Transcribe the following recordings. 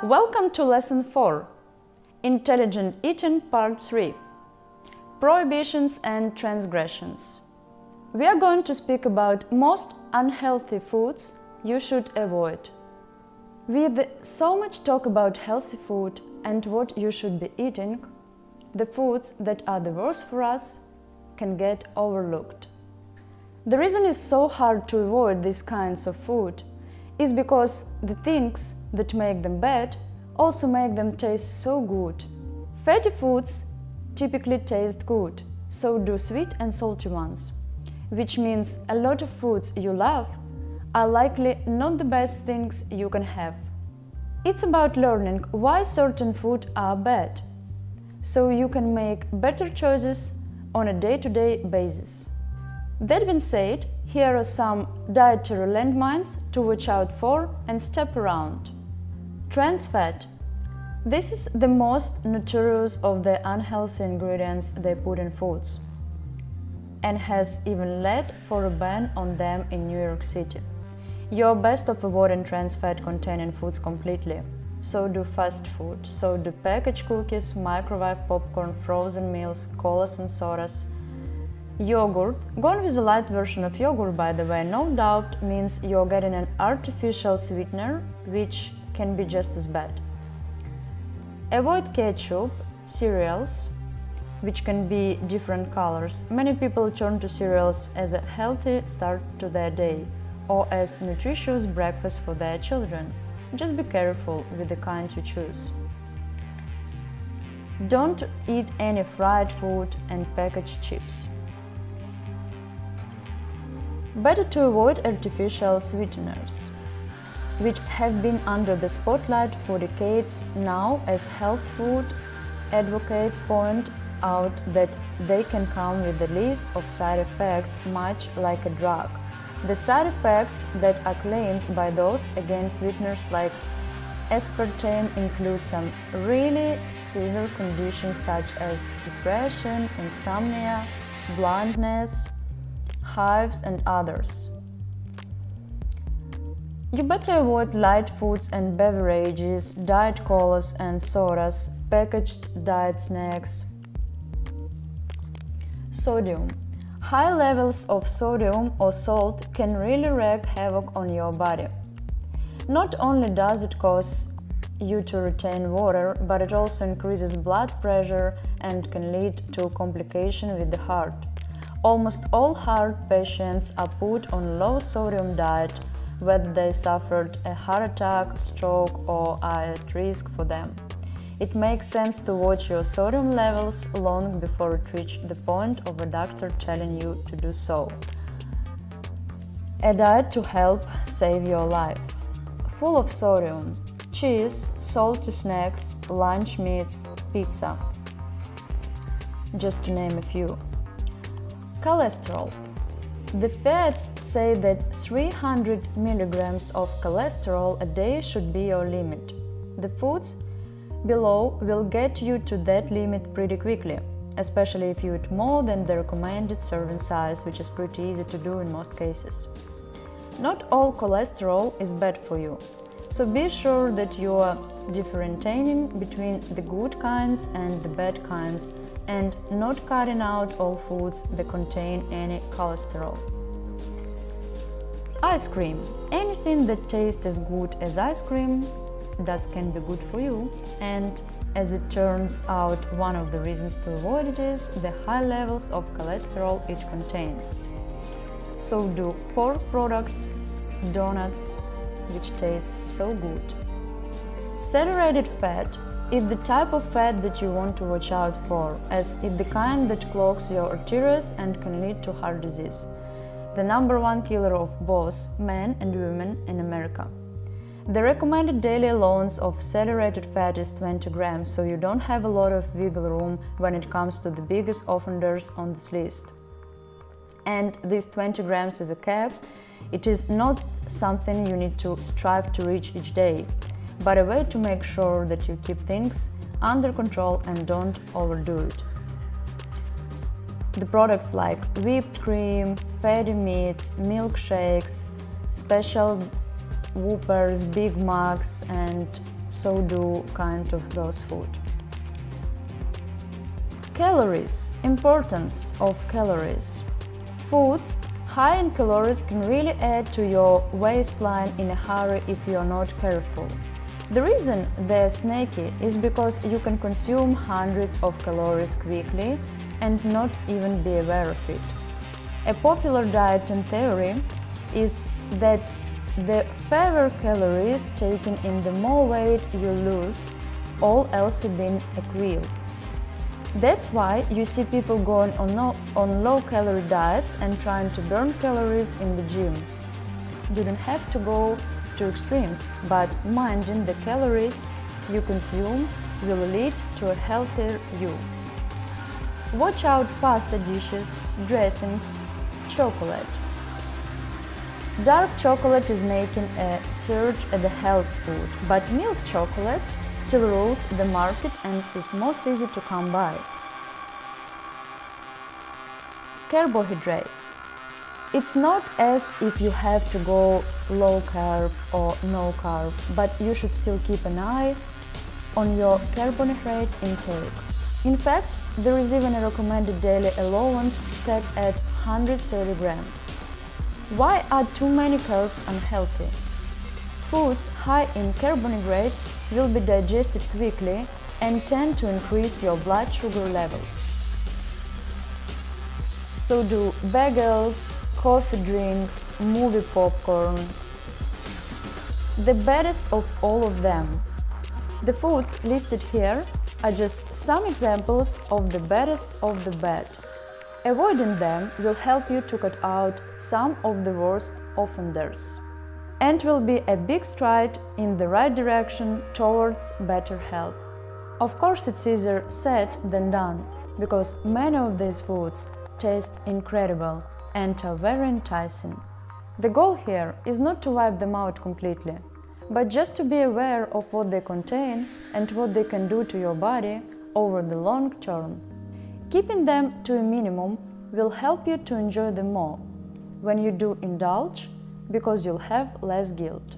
Welcome to Lesson 4, Intelligent Eating Part 3, Prohibitions and Transgressions. We are going to speak about most unhealthy foods you should avoid. With so much talk about healthy food and what you should be eating, the foods that are the worst for us can get overlooked. The reason it's so hard to avoid these kinds of food is because the things that make them bad also make them taste so good. Fatty foods typically taste good, so do sweet and salty ones, which means a lot of foods you love are likely not the best things you can have. It's about learning why certain foods are bad, so you can make better choices on a day-to-day basis. That being said, here are some dietary landmines to watch out for and step around. Trans fat. This is the most notorious of the unhealthy ingredients they put in foods, and has even led for a ban on them in New York City. You're best off avoiding trans fat containing foods completely. So do fast food, so do packaged cookies, microwave popcorn, frozen meals, colas and sodas. Yogurt. Going with a light version of yogurt, by the way, no doubt means you're getting an artificial sweetener, which can be just as bad. Avoid ketchup, cereals, which can be different colors. Many people turn to cereals as a healthy start to their day or as nutritious breakfast for their children. Just be careful with the kind you choose. Don't eat any fried food and packaged chips. Better to avoid artificial sweeteners, which have been under the spotlight for decades now, as health food advocates point out that they can come with a list of side effects much like a drug. The side effects that are claimed by those against sweeteners like aspartame include some really severe conditions such as depression, insomnia, blindness, hives and others. You better avoid light foods and beverages, diet colas and sodas, packaged diet snacks. Sodium. High levels of sodium or salt can really wreak havoc on your body. Not only does it cause you to retain water, but it also increases blood pressure and can lead to complications with the heart. Almost all heart patients are put on low sodium diet, whether they suffered a heart attack, stroke, or are at risk for them. It makes sense to watch your sodium levels long before it reaches the point of a doctor telling you to do so. A diet to help save your life. Full of sodium. Cheese, salty snacks, lunch meats, pizza. Just to name a few. Cholesterol. The feds say that 300 milligrams of cholesterol a day should be your limit. The foods below will get you to that limit pretty quickly, especially if you eat more than the recommended serving size, which is pretty easy to do in most cases. Not all cholesterol is bad for you, so be sure that you are differentiating between the good kinds and the bad kinds, and not cutting out all foods that contain any cholesterol. Ice cream. Anything that tastes as good as ice cream can be good for you, and as it turns out, one of the reasons to avoid it is the high levels of cholesterol it contains. So do pork products, donuts, which taste so good. Saturated fat is the type of fat that you want to watch out for, as it's the kind that clogs your arteries and can lead to heart disease, the #1 killer of both men and women in America. The recommended daily allowance of saturated fat is 20 grams, so you don't have a lot of wiggle room when it comes to the biggest offenders on this list. And this 20 grams is a cap. It is not something you need to strive to reach each day, but a way to make sure that you keep things under control and don't overdo it. The products like whipped cream, fatty meats, milkshakes, special Whoppers, Big Macs and so do kind of those food. Calories. Importance of calories. Foods high in calories can really add to your waistline in a hurry if you are not careful. The reason they're snaky is because you can consume hundreds of calories quickly and not even be aware of it. A popular diet theory is that the fewer calories taken in, the more weight you lose, all else being equal. That's why you see people going on low-calorie diets and trying to burn calories in the gym. You don't have to go to extremes, but minding the calories you consume will lead to a healthier you. Watch out pasta dishes, dressings, chocolate. Dark chocolate is making a surge at the health food, but milk chocolate still rules the market and is most easy to come by. Carbohydrates. It's not as if you have to go low carb or no carb, but you should still keep an eye on your carbohydrate intake. In fact, there is even a recommended daily allowance set at 130 grams. Why are too many carbs unhealthy? Foods high in carbohydrates will be digested quickly and tend to increase your blood sugar levels. So do bagels, coffee drinks, movie popcorn. The baddest of all of them. The foods listed here are just some examples of the baddest of the bad. Avoiding them will help you to cut out some of the worst offenders, and will be a big stride in the right direction towards better health. Of course, it's easier said than done, because many of these foods taste incredible and are very enticing. The goal here is not to wipe them out completely, but just to be aware of what they contain and what they can do to your body over the long term. Keeping them to a minimum will help you to enjoy them more when you do indulge, because you'll have less guilt.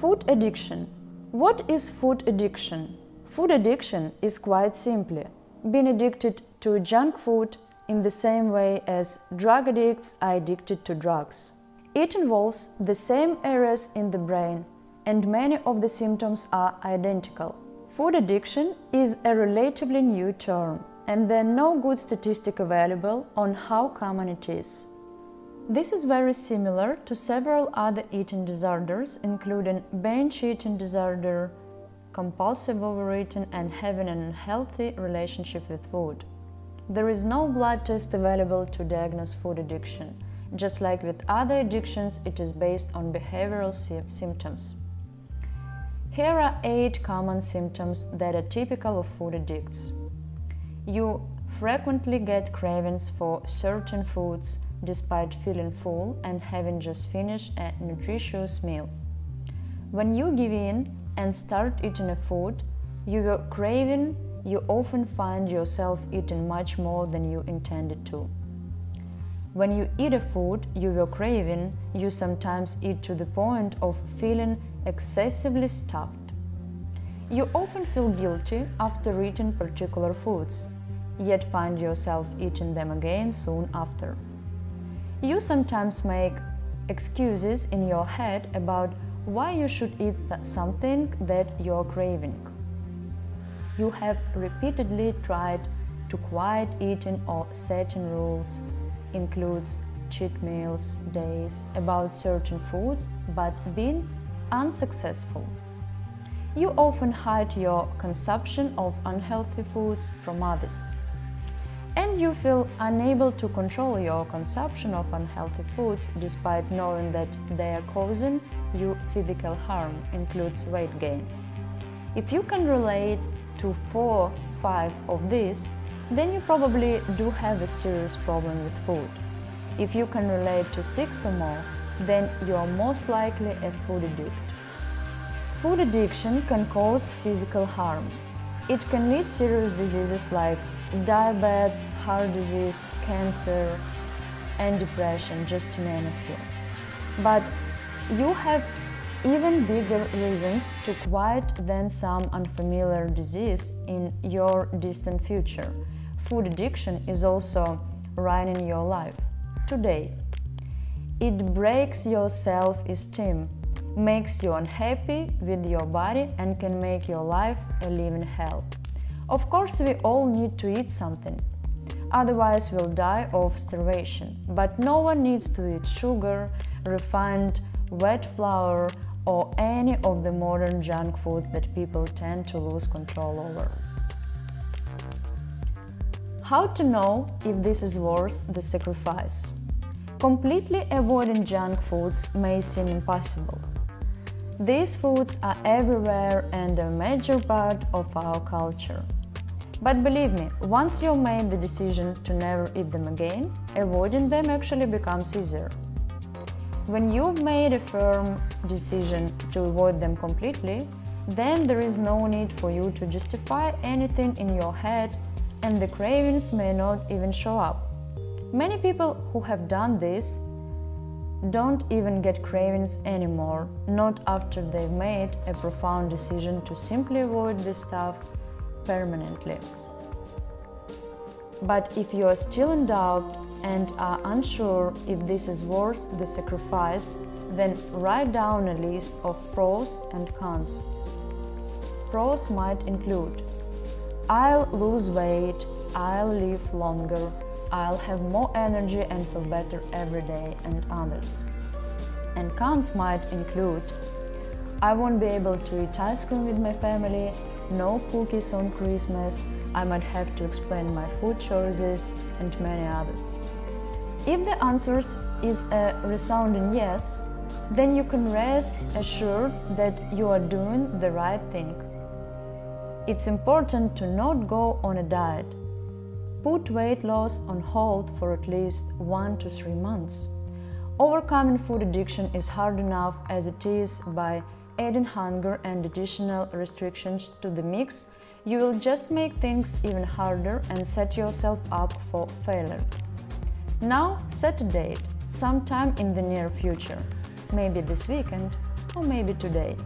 Food addiction. What is food addiction? Food addiction is quite simply being addicted to junk food in the same way as drug addicts are addicted to drugs. It involves the same areas in the brain, and many of the symptoms are identical. Food addiction is a relatively new term, and there are no good statistics available on how common it is. This is very similar to several other eating disorders, including binge eating disorder, compulsive overeating, and having an unhealthy relationship with food. There is no blood test available to diagnose food addiction. Just like with other addictions, it is based on behavioral symptoms. Here are 8 common symptoms that are typical of food addicts. You frequently get cravings for certain foods despite feeling full and having just finished a nutritious meal. When you give in and start eating a food you were craving, you often find yourself eating much more than you intended to. When you eat a food you were craving, you sometimes eat to the point of feeling excessively stuffed. You often feel guilty after eating particular foods, yet find yourself eating them again soon after. You sometimes make excuses in your head about why you should eat something that you're craving. You have repeatedly tried to quiet eating or setting rules, includes cheat meals, days, about certain foods, but been unsuccessful. You often hide your consumption of unhealthy foods from others. And you feel unable to control your consumption of unhealthy foods despite knowing that they are causing you physical harm, includes weight gain. If you can relate to 4, 5 of these, then you probably do have a serious problem with food. If you can relate to 6 or more, then you are most likely a food addict. Food addiction can cause physical harm. It can lead to serious diseases like diabetes, heart disease, cancer, and depression, just to name a few. But you have even bigger reasons to quit than some unfamiliar disease in your distant future. Food addiction is also right in your life today. It breaks your self-esteem, makes you unhappy with your body, and can make your life a living hell. Of course, we all need to eat something, otherwise we'll die of starvation. But no one needs to eat sugar, refined wet flour, or any of the modern junk food that people tend to lose control over. How to know if this is worth the sacrifice? Completely avoiding junk foods may seem impossible. These foods are everywhere and a major part of our culture. But believe me, once you've made the decision to never eat them again, avoiding them actually becomes easier. When you've made a firm decision to avoid them completely, then there is no need for you to justify anything in your head, and the cravings may not even show up. Many people who have done this don't even get cravings anymore, not after they've made a profound decision to simply avoid this stuff permanently. But if you are still in doubt and are unsure if this is worth the sacrifice, then write down a list of pros and cons. Pros might include: I'll lose weight, I'll live longer, I'll have more energy and feel better every day, and others. And cons might include: I won't be able to eat ice cream with my family, no cookies on Christmas, I might have to explain my food choices, and many others. If the answer is a resounding yes, then you can rest assured that you are doing the right thing. It's important to not go on a diet. Put weight loss on hold for at least 1 to 3 months. Overcoming food addiction is hard enough as it is. By adding hunger and additional restrictions to the mix, you will just make things even harder and set yourself up for failure. Now set a date, sometime in the near future, maybe this weekend or maybe today.